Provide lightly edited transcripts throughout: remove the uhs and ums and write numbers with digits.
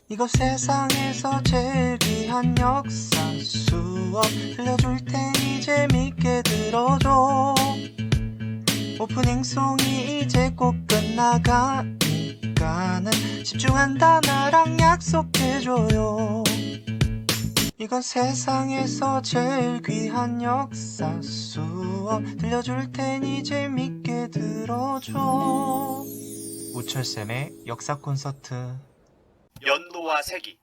이거 세상에서 제일 귀한 역사 수업 들려줄 테니 재밌게 들어줘. 오프닝 송이 이제 곧 끝나가니까는 집중한다 나랑 약속해줘요. 이건 세상에서 제일 귀한 역사 수업 들려줄 테니 재밌게 들어줘. 우철쌤의 역사 콘서트. 연도와 세기,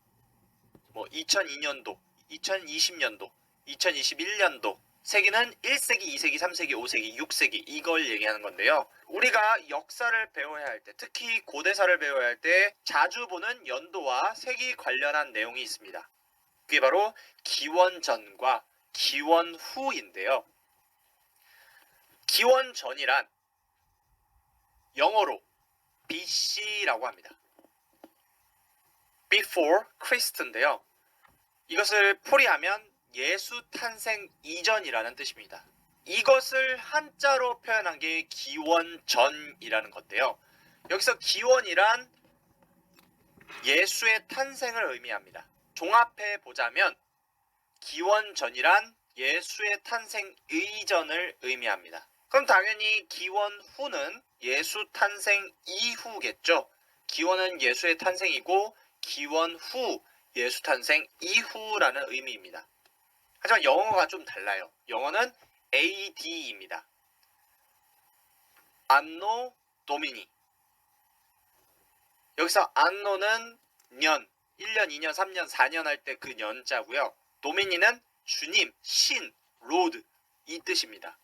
2002년도, 2020년도, 2021년도, 세기는 1세기, 2세기, 3세기, 5세기, 6세기 이걸 얘기하는 건데요. 우리가 역사를 배워야 할 때, 특히 고대사를 배워야 할 때 자주 보는 연도와 세기 관련한 내용이 있습니다. 그게 바로 기원전과 기원후인데요. 기원전이란 영어로 BC라고 합니다. Before Christ인데요. 이것을 풀이하면 예수 탄생 이전이라는 뜻입니다. 이것을 한자로 표현한 게 기원전이라는 건데요. 여기서 기원이란 예수의 탄생을 의미합니다. 종합해 보자면 기원전이란 예수의 탄생 이전을 의미합니다. 그럼 당연히 기원후는 예수 탄생 이후겠죠. 기원은 예수의 탄생이고 기원후 예수 탄생 이후라는 의미입니다. 하지만 영어가 좀 달라요. 영어는 AD입니다. 안노 도미니. 여기서 안노는 년, 1년, 2년, 3년, 4년 할 때 그 년자고요. 도미니는 주님, 신, 로드 이 뜻입니다.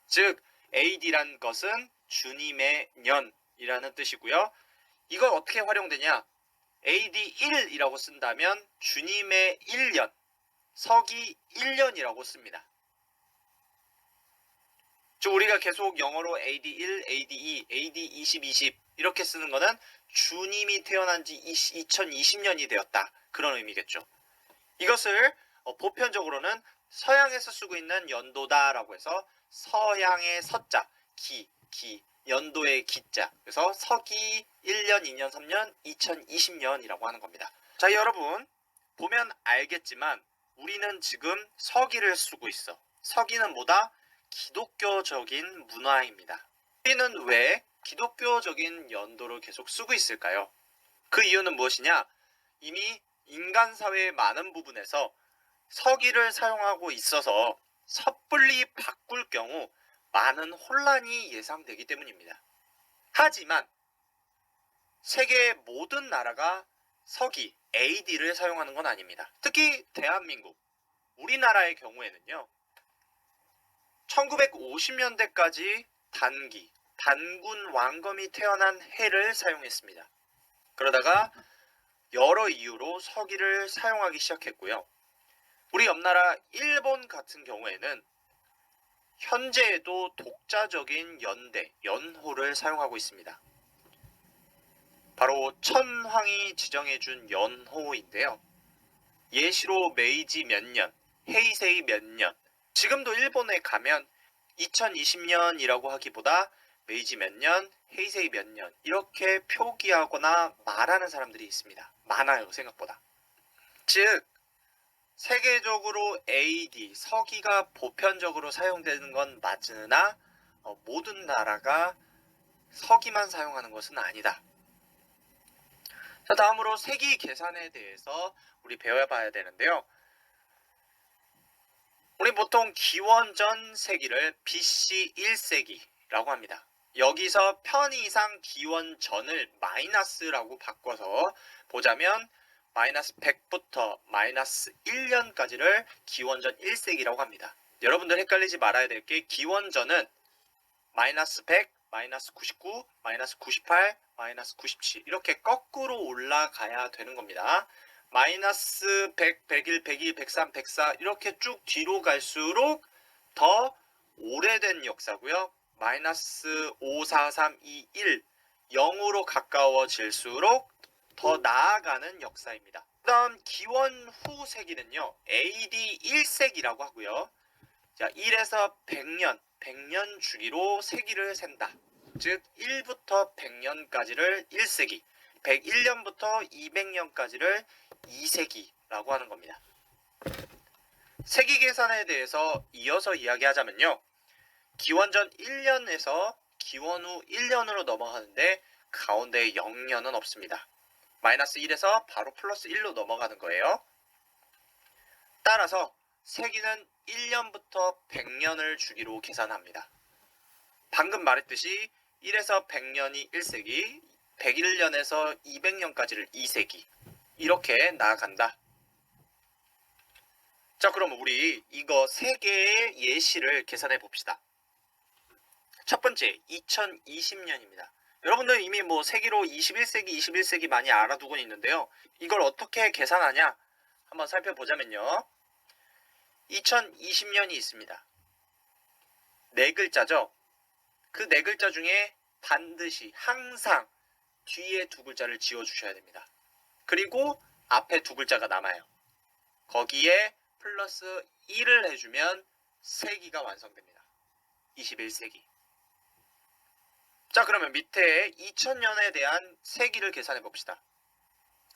즉 AD란 것은 주님의 년이라는 뜻이고요. 이걸 어떻게 활용되냐? AD 1이라고 쓴다면 주님의 1년, 서기 1년이라고 씁니다. 즉 우리가 계속 영어로 AD 1, AD 2, AD 20, 20 이렇게 쓰는 거는 주님이 태어난 지 2020년이 되었다. 그런 의미겠죠. 이것을 보편적으로는 서양에서 쓰고 있는 연도다라고 해서 서양의 서자, 기, 연도의 기자. 그래서 서기 1년, 2년, 3년, 2020년이라고 하는 겁니다. 자, 여러분 보면 알겠지만 우리는 지금 서기를 쓰고 있어. 서기는 뭐다? 기독교적인 문화입니다. 우리는 왜 기독교적인 연도를 계속 쓰고 있을까요? 그 이유는 무엇이냐? 이미 인간 사회의 많은 부분에서 서기를 사용하고 있어서 섣불리 바꿀 경우 많은 혼란이 예상되기 때문입니다. 하지만 세계의 모든 나라가 서기, AD를 사용하는 건 아닙니다. 특히 대한민국, 우리나라의 경우에는요. 1950년대까지 단군 왕검이 태어난 해를 사용했습니다. 그러다가 여러 이유로 서기를 사용하기 시작했고요. 우리 옆나라 일본 같은 경우에는 현재에도 독자적인 연대, 연호를 사용하고 있습니다. 바로 천황이 지정해준 연호인데요. 예시로 메이지 몇 년, 헤이세이 몇 년. 지금도 일본에 가면 2020년이라고 하기보다 메이지 몇 년, 헤이세이 몇 년 이렇게 표기하거나 말하는 사람들이 있습니다. 많아요, 생각보다. 즉 세계적으로 AD, 서기가 보편적으로 사용되는 건 맞으나 모든 나라가 서기만 사용하는 것은 아니다. 자, 다음으로 세기 계산에 대해서 우리 배워봐야 되는데요. 우리 보통 기원전 세기를 BC 1세기라고 합니다. 여기서 편의상 기원전을 마이너스라고 바꿔서 보자면 마이너스 100부터 마이너스 1년까지를 기원전 1세기라고 합니다. 여러분들 헷갈리지 말아야 될 게 기원전은 마이너스 100, 마이너스 99, 마이너스 98, 마이너스 97 이렇게 거꾸로 올라가야 되는 겁니다. 마이너스 100, 101, 102, 103, 104 이렇게 쭉 뒤로 갈수록 더 오래된 역사고요. 마이너스 5, 4, 3, 2, 1 0으로 가까워질수록 더 나아가는 역사입니다. 그다음 기원후 세기는요. AD 1세기라고 하고요. 자, 1에서 100년 주기로 세기를 센다. 즉 1부터 100년까지를 1세기, 101년부터 200년까지를 2세기라고 하는 겁니다. 세기 계산에 대해서 이어서 이야기하자면요. 기원전 1년에서 기원 후 1년으로 넘어가는데 가운데에 0년은 없습니다. 마이너스 1에서 바로 플러스 1로 넘어가는 거예요. 따라서 세기는 1년부터 100년을 주기로 계산합니다. 방금 말했듯이 1에서 100년이 1세기, 101년에서 200년까지를 2세기 이렇게 나아간다. 자, 그럼 우리 이거 세 개의 예시를 계산해 봅시다. 첫 번째, 2020년입니다. 여러분들 이미 뭐 세기로 21세기 많이 알아두고 있는데요. 이걸 어떻게 계산하냐? 한번 살펴보자면요. 2020년이 있습니다. 네 글자죠. 그 네 글자 중에 반드시 항상 뒤에 두 글자를 지워주셔야 됩니다. 그리고 앞에 두 글자가 남아요. 거기에 플러스 1을 해주면 세기가 완성됩니다. 21세기. 자, 그러면 밑에 2000년에 대한 세기를 계산해 봅시다.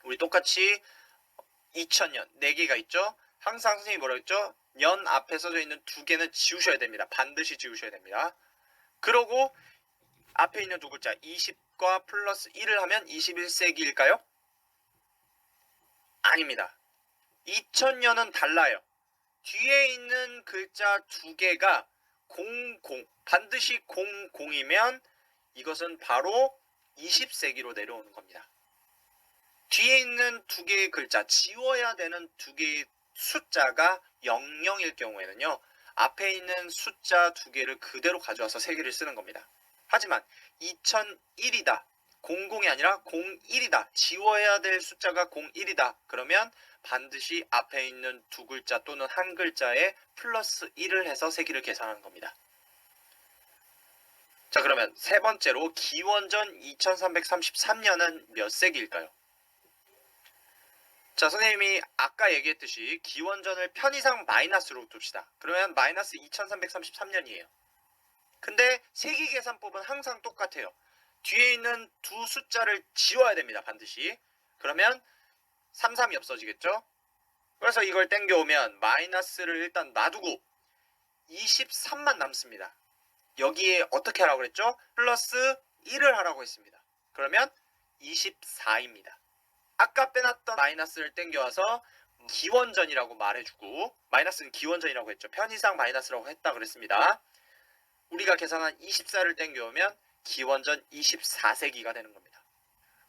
우리 똑같이 2000년 4개가 있죠. 항상 선생님이 뭐라고 했죠? 년 앞에 써져 있는 두 개는 지우셔야 됩니다. 반드시 지우셔야 됩니다. 그러고 앞에 있는 두 글자 20과 플러스 1을 하면 21세기일까요? 아닙니다. 2000년은 달라요. 뒤에 있는 글자 두 개가 00, 반드시 00이면 이것은 바로 20세기로 내려오는 겁니다. 뒤에 있는 두 개의 글자, 지워야 되는 두 개의 숫자가 00일 경우에는요. 앞에 있는 숫자 두 개를 그대로 가져와서 세 개를 쓰는 겁니다. 하지만 2001이다. 00이 아니라 01이다. 지워야 될 숫자가 01이다. 그러면 반드시 앞에 있는 두 글자 또는 한 글자에 플러스 1을 해서 세기를 계산하는 겁니다. 자, 그러면 세 번째로 기원전 2333년은 몇 세기일까요? 자, 선생님이 아까 얘기했듯이 기원전을 편의상 마이너스로 둡시다. 그러면 마이너스 2333년이에요. 근데 세기계산법은 항상 똑같아요. 뒤에 있는 두 숫자를 지워야 됩니다. 반드시. 그러면 33이 없어지겠죠? 그래서 이걸 땡겨오면 마이너스를 일단 놔두고 23만 남습니다. 여기에 어떻게 하라고 그랬죠? 플러스 1을 하라고 했습니다. 그러면 24입니다. 아까 빼놨던 마이너스를 땡겨와서 기원전이라고 말해주고, 마이너스는 기원전이라고 했죠. 편의상 마이너스라고 했다 그랬습니다. 우리가 계산한 24를 땡겨오면 기원전 24세기가 되는 겁니다.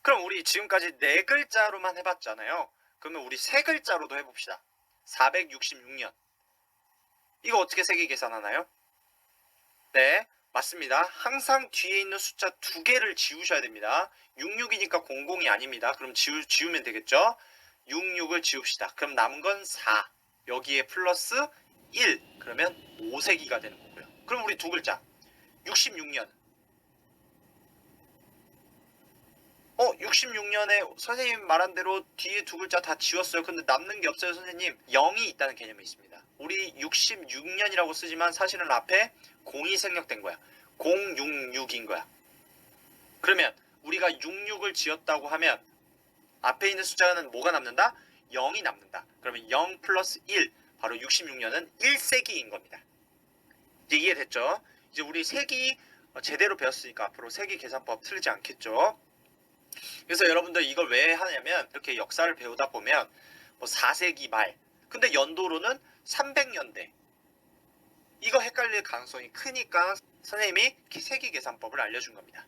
그럼 우리 지금까지 네 글자로만 해봤잖아요. 그러면 우리 세 글자로도 해봅시다. 466년. 이거 어떻게 세기 계산하나요? 네, 맞습니다. 항상 뒤에 있는 숫자 두 개를 지우셔야 됩니다. 66이니까 00이 아닙니다. 그럼 지우면 되겠죠? 66을 지웁시다. 그럼 남은 건 4. 여기에 플러스 1. 그러면 5세기가 되는 거고요. 그럼 우리 두 글자. 66년. 66년에 선생님 말한 대로 뒤에 두 글자 다 지웠어요. 근데 남는 게 없어요, 선생님. 0이 있다는 개념이 있습니다. 우리 66년이라고 쓰지만 사실은 앞에 0이 생략된 거야. 066인 거야. 그러면 우리가 66을 지었다고 하면 앞에 있는 숫자는 뭐가 남는다? 0이 남는다. 그러면 0 플러스 1, 바로 66년은 1세기인 겁니다. 이제 이해됐죠? 이제 우리 세기 제대로 배웠으니까 앞으로 세기 계산법 틀리지 않겠죠? 그래서 여러분들 이걸 왜 하냐면 이렇게 역사를 배우다 보면 뭐 4세기 말, 근데 연도로는 300년대, 이거 헷갈릴 가능성이 크니까 선생님이 세기 계산법을 알려준 겁니다.